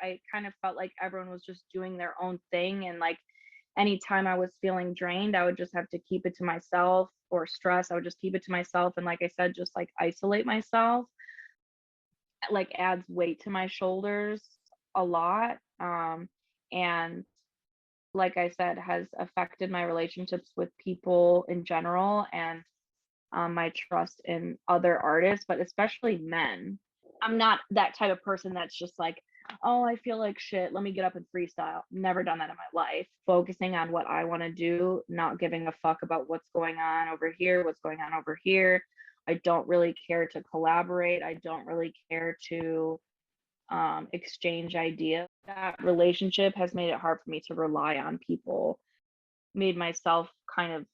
I kind of felt like everyone was just doing their own thing, and like anytime I was feeling drained, I would just have to keep it to myself, or stress, I would just keep it to myself, and like I said, just like isolate myself, like adds weight to my shoulders a lot. And like I said, has affected my relationships with people in general, and my trust in other artists, but especially men. I'm not that type of person that's just like, oh, I feel like shit, let me get up and freestyle. Never done that in my life. Focusing on what I want to do, not giving a fuck about what's going on over here, what's going on over here. I don't really care to collaborate. I don't really care to exchange ideas. That relationship has made it hard for me to rely on people, made myself kind of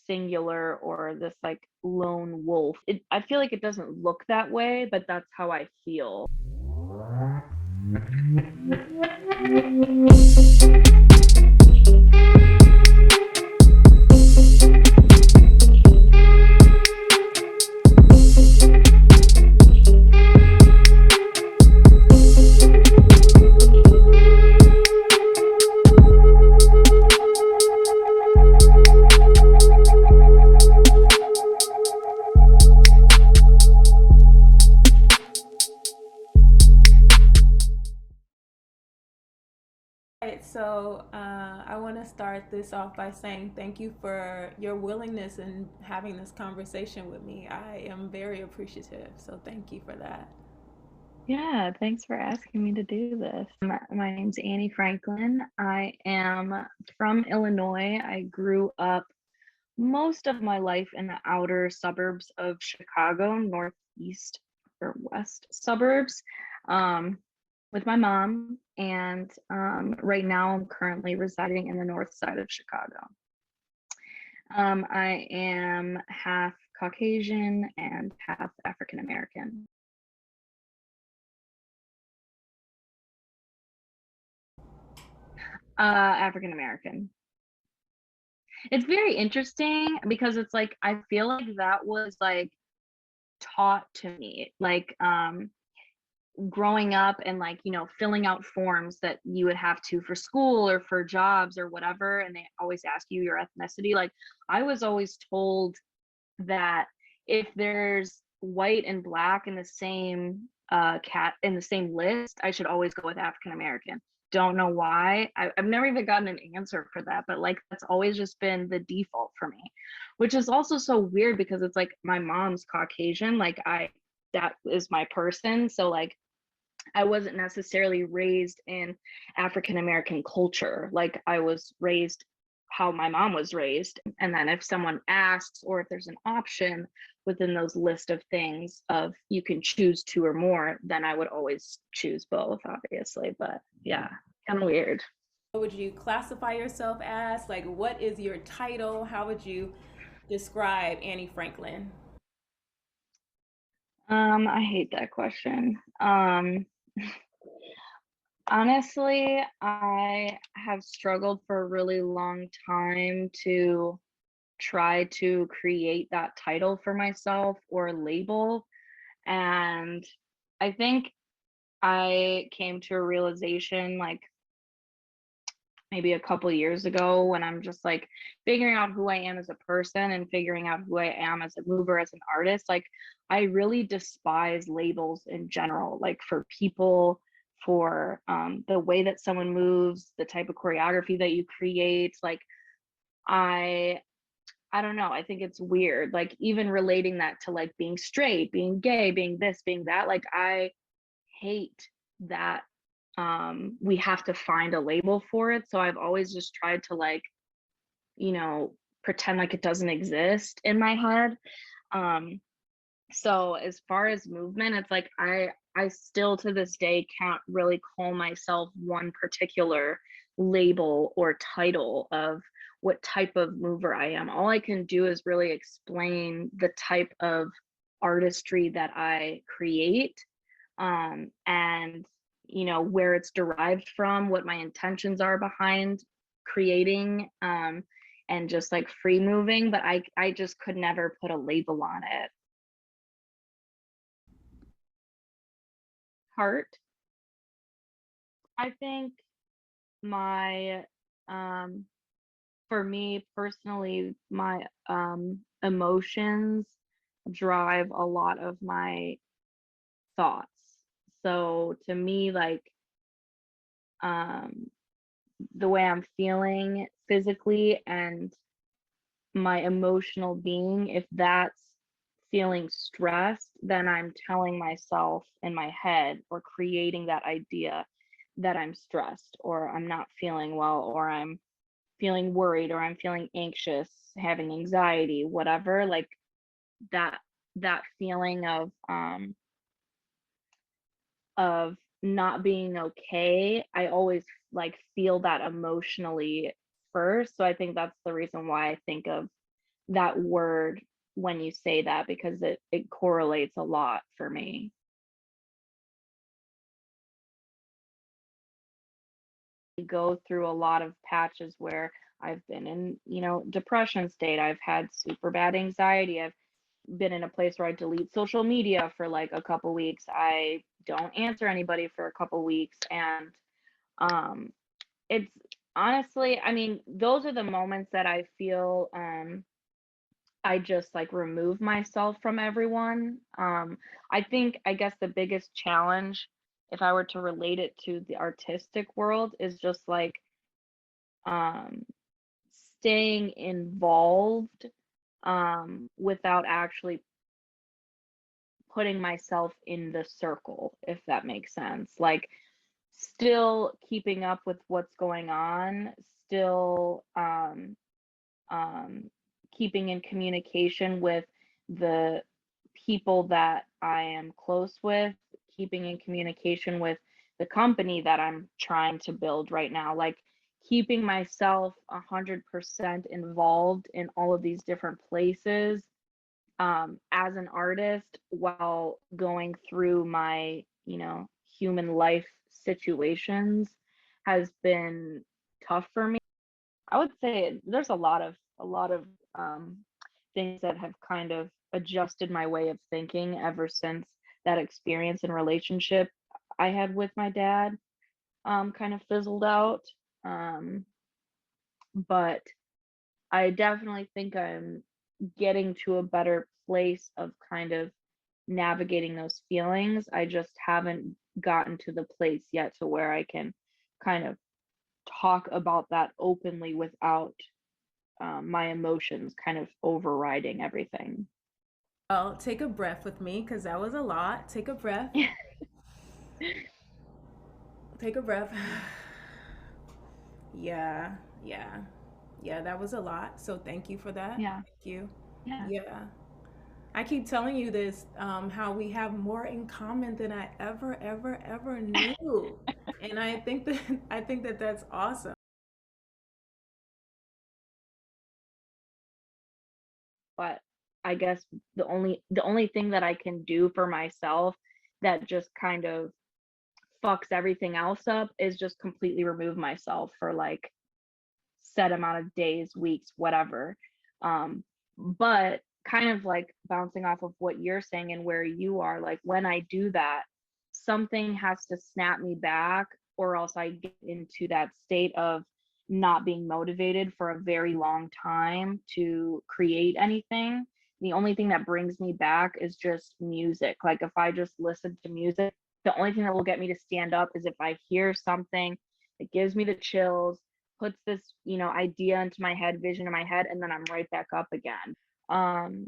singular or this like lone wolf. I feel like it doesn't look that way, but that's how I feel. Right, so I want to start this off by saying thank you for your willingness in having this conversation with me. I am very appreciative, so thank you for that. Yeah, thanks for asking me to do this. My name's Annie Franklin. I am from Illinois. I grew up most of my life in the outer suburbs of Chicago, northeast or west suburbs, um, with my mom. And right now, I'm currently residing in the north side of Chicago. I am half Caucasian and half African American. African American. It's very interesting because it's like I feel like that was like taught to me, like growing up and like, filling out forms that you would have to for school or for jobs or whatever, and they always ask you your ethnicity. Like I was always told that if there's white and black in the same cat in the same list, I should always go with African American. Don't know why. I've never even gotten an answer for that, but like that's always just been the default for me, which is also so weird because it's like my mom's Caucasian, like that is my person. So like I wasn't necessarily raised in African American culture. Like I was raised how my mom was raised. And then if someone asks, or if there's an option within those list of things of you can choose two or more, then I would always choose both, obviously. But yeah, kind of weird. What would you classify yourself as? Like, what is your title? How would you describe Annie Franklin? I hate that question. Honestly, I have struggled for a really long time to try to create that title for myself or label. And I think I came to a realization like maybe a couple years ago when I'm just like figuring out who I am as a person and figuring out who I am as a mover, as an artist. Like, I really despise labels in general, like for people, for the way that someone moves, the type of choreography that you create. Like, I I don't know. I think it's weird. Like even relating that to like being straight, being gay, being this, being that. Like I hate that we have to find a label for it. So I've always just tried to like, you know, pretend like it doesn't exist in my head. Um so as far as movement, it's like I still to this day can't really call myself one particular label or title of what type of mover I am. All I can do is really explain the type of artistry that I create, and where it's derived from, what my intentions are behind creating, and just like free moving, but I just could never put a label on it. Heart. I think my um for me personally, my emotions drive a lot of my thoughts. So to me, like um the way I'm feeling physically and my emotional being, if that's feeling stressed, then I'm telling myself in my head or creating that idea that I'm stressed or I'm not feeling well or I'm feeling worried or I'm feeling anxious, having anxiety, whatever, like that that feeling of not being okay, I always like feel that emotionally first. So I think that's the reason why I think of that word when you say that because it correlates a lot for me. Go through a lot of patches where I've been in, depression state. I've had super bad anxiety. I've been in a place where I delete social media for like a couple weeks. I don't answer anybody for a couple weeks. And um it's honestly, I mean, those are the moments that I feel I just like remove myself from everyone. I think, I guess the biggest challenge, if I were to relate it to the artistic world, is just like um, staying involved without actually putting myself in the circle, if that makes sense. Like, still keeping up with what's going on, still um, keeping in communication with the people that I am close with, keeping in communication with the company that I'm trying to build right now, like keeping myself 100% involved in all of these different places as an artist while going through my, human life situations has been tough for me. I would say there's a lot of things that have kind of adjusted my way of thinking ever since that experience and relationship I had with my dad kind of fizzled out. Um, but I definitely think I'm getting to a better place of kind of navigating those feelings. I just haven't gotten to the place yet to where I can kind of talk about that openly without my emotions kind of overriding everything. Well, take a breath with me because that was a lot. Take a breath. Take a breath. Yeah, yeah, yeah, that was a lot. So thank you for that. Yeah, Thank you. yeah. Yeah. I keep telling you this, how we have more in common than I ever knew. And I think that I think that that's awesome. But I guess the only thing that I can do for myself that just kind of fucks everything else up is just completely remove myself for like set amount of days, weeks, whatever. But kind of like bouncing off of what you're saying and where you are, like when I do that, something has to snap me back, or else I get into that state of not being motivated for a very long time to create anything. The only thing that brings me back is just music. Like if I just listen to music, the only thing that will get me to stand up is if I hear something that gives me the chills, puts this, idea into my head, vision in my head, and then I'm right back up again. Um,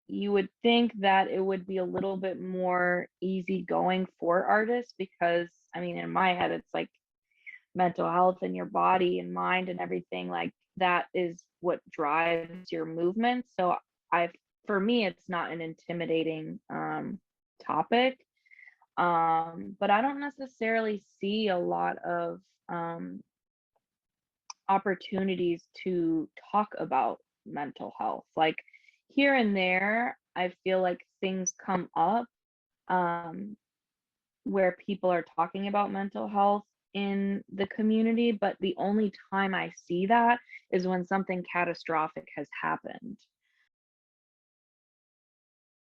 you would think that it would be a little bit more easygoing for artists because, I mean, in my head, it's like mental health and your body and mind and everything like that is what drives your movement. So I, for me, it's not an intimidating topic. But I don't necessarily see a lot of um, opportunities to talk about mental health. Like here and there, I feel like things come up um, where people are talking about mental health in the community, but the only time I see that is when something catastrophic has happened.